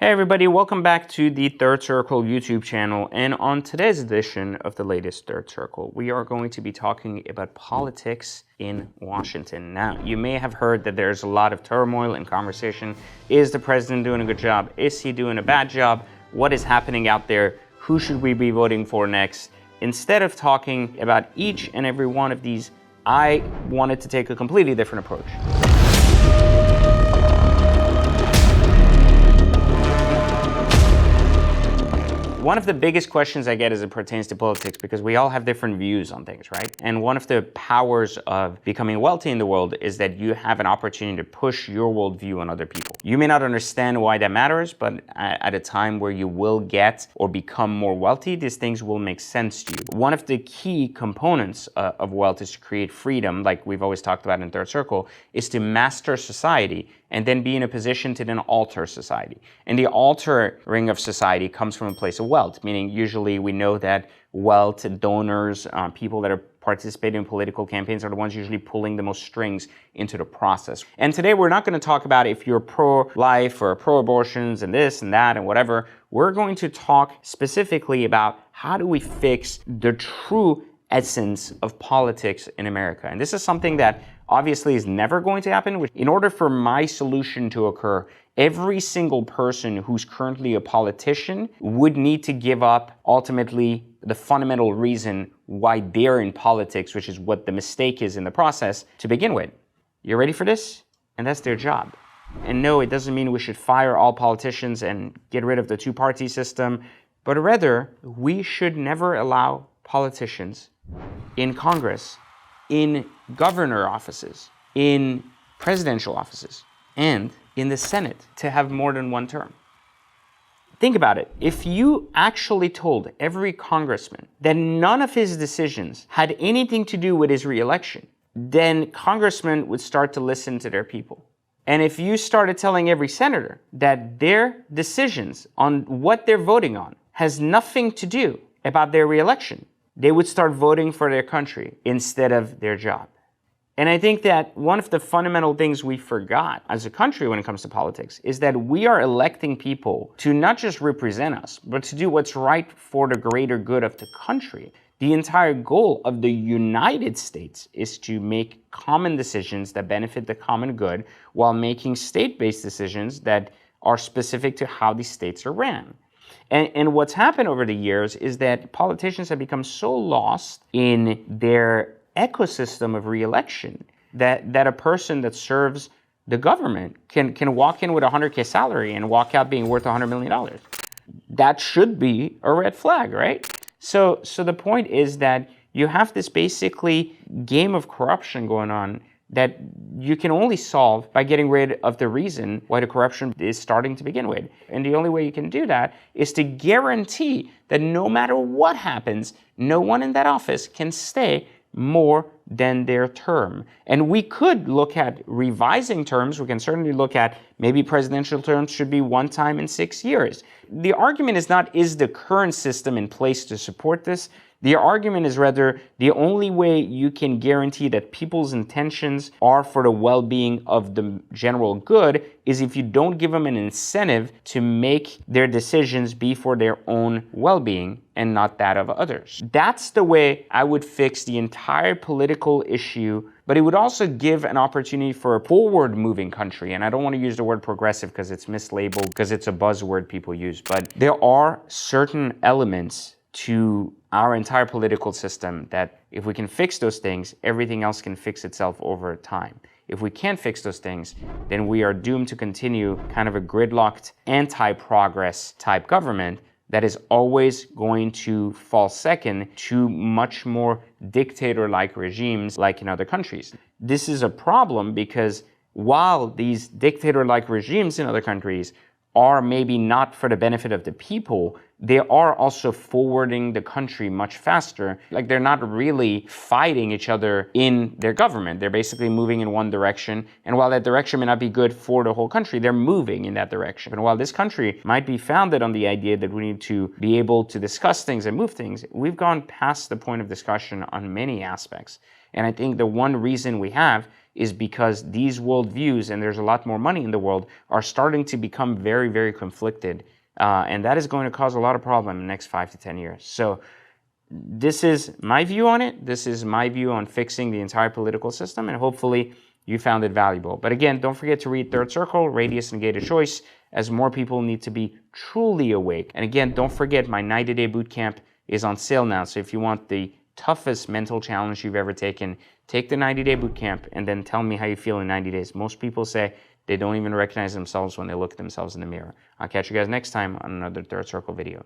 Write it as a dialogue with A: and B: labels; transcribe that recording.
A: Hey everybody, welcome back to the Third Circle YouTube channel, and on today's edition of the latest Third Circle, we are going to be talking about politics in Washington. Now, you may have heard that there's a lot of turmoil and conversation. Is the president doing a good job? Is he doing a bad job? What is happening out there? Who should we be voting for next? Instead of talking about each and every one of these, I wanted to take a completely different approach. One of the biggest questions I get as it pertains to politics, because we all have different views on things, right? And one of the powers of becoming wealthy in the world is that you have an opportunity to push your worldview on other people. You may not understand why that matters, but at a time where you will get or become more wealthy, these things will make sense to you. One of the key components of wealth is to create freedom, like we've always talked about in Third Circle, is to master society and then be in a position to then alter society. And the altering of society comes from a place of wealth, meaning usually we know that wealth, donors, people that are participating in political campaigns are the ones usually pulling the most strings into the process. And today we're not going to talk about if you're pro-life or pro-abortions and this and that and whatever. We're going to talk specifically about how do we fix the true essence of politics in America. And this is something that obviously is never going to happen. In order for my solution to occur, every single person who's currently a politician would need to give up ultimately the fundamental reason why they're in politics, which is what the mistake is in the process to begin with. You ready for this? And that's their job. And no, it doesn't mean we should fire all politicians and get rid of the two-party system, but rather we should never allow politicians in Congress, in governor offices, in presidential offices, and in the Senate to have more than one term. Think about it. If you actually told every congressman that none of his decisions had anything to do with his reelection, then congressmen would start to listen to their people. And if you started telling every senator that their decisions on what they're voting on has nothing to do about their reelection, they would start voting for their country instead of their job. And I think that one of the fundamental things we forgot as a country when it comes to politics is that we are electing people to not just represent us, but to do what's right for the greater good of the country. The entire goal of the United States is to make common decisions that benefit the common good while making state-based decisions that are specific to how these states are ran. And what's happened over the years is that politicians have become so lost in their ecosystem of re-election that a person that serves the government can walk in with a $100K salary and walk out being worth $100 million. That should be a red flag, right? So the point is that you have this basically game of corruption going on that you can only solve by getting rid of the reason why the corruption is starting to begin with. And the only way you can do that is to guarantee that no matter what happens, no one in that office can stay more than their term. And we could look at revising terms. We can certainly look at maybe presidential terms should be one time in 6 years. The argument is not, is the current system in place to support this? The argument is rather the only way you can guarantee that people's intentions are for the well-being of the general good is if you don't give them an incentive to make their decisions be for their own well-being and not that of others. That's the way I would fix the entire political issue, but it would also give an opportunity for a forward-moving country. And I don't want to use the word progressive because it's mislabeled, because it's a buzzword people use, but there are certain elements to our entire political system that if we can fix those things, everything else can fix itself over time. If we can't fix those things, then we are doomed to continue kind of a gridlocked anti-progress type government that is always going to fall second to much more dictator-like regimes like in other countries. This is a problem because while these dictator-like regimes in other countries are maybe not for the benefit of the people, they are also forwarding the country much faster. Like they're not really fighting each other in their government. They're basically moving in one direction. And while that direction may not be good for the whole country, they're moving in that direction. And while this country might be founded on the idea that we need to be able to discuss things and move things, we've gone past the point of discussion on many aspects. And I think the one reason we have is because these worldviews, and there's a lot more money in the world, are starting to become very, very conflicted. And that is going to cause a lot of problem in the next 5 to 10 years. So this is my view on it. This is my view on fixing the entire political system, and hopefully you found it valuable. But again, don't forget to read Third Circle, Radius, and Gated Choice, as more people need to be truly awake. And again, don't forget my 90-day bootcamp is on sale now. So if you want the toughest mental challenge you've ever taken, take the 90-day bootcamp and then tell me how you feel in 90 days. Most people say they don't even recognize themselves when they look at themselves in the mirror. I'll catch you guys next time on another Third Circle video.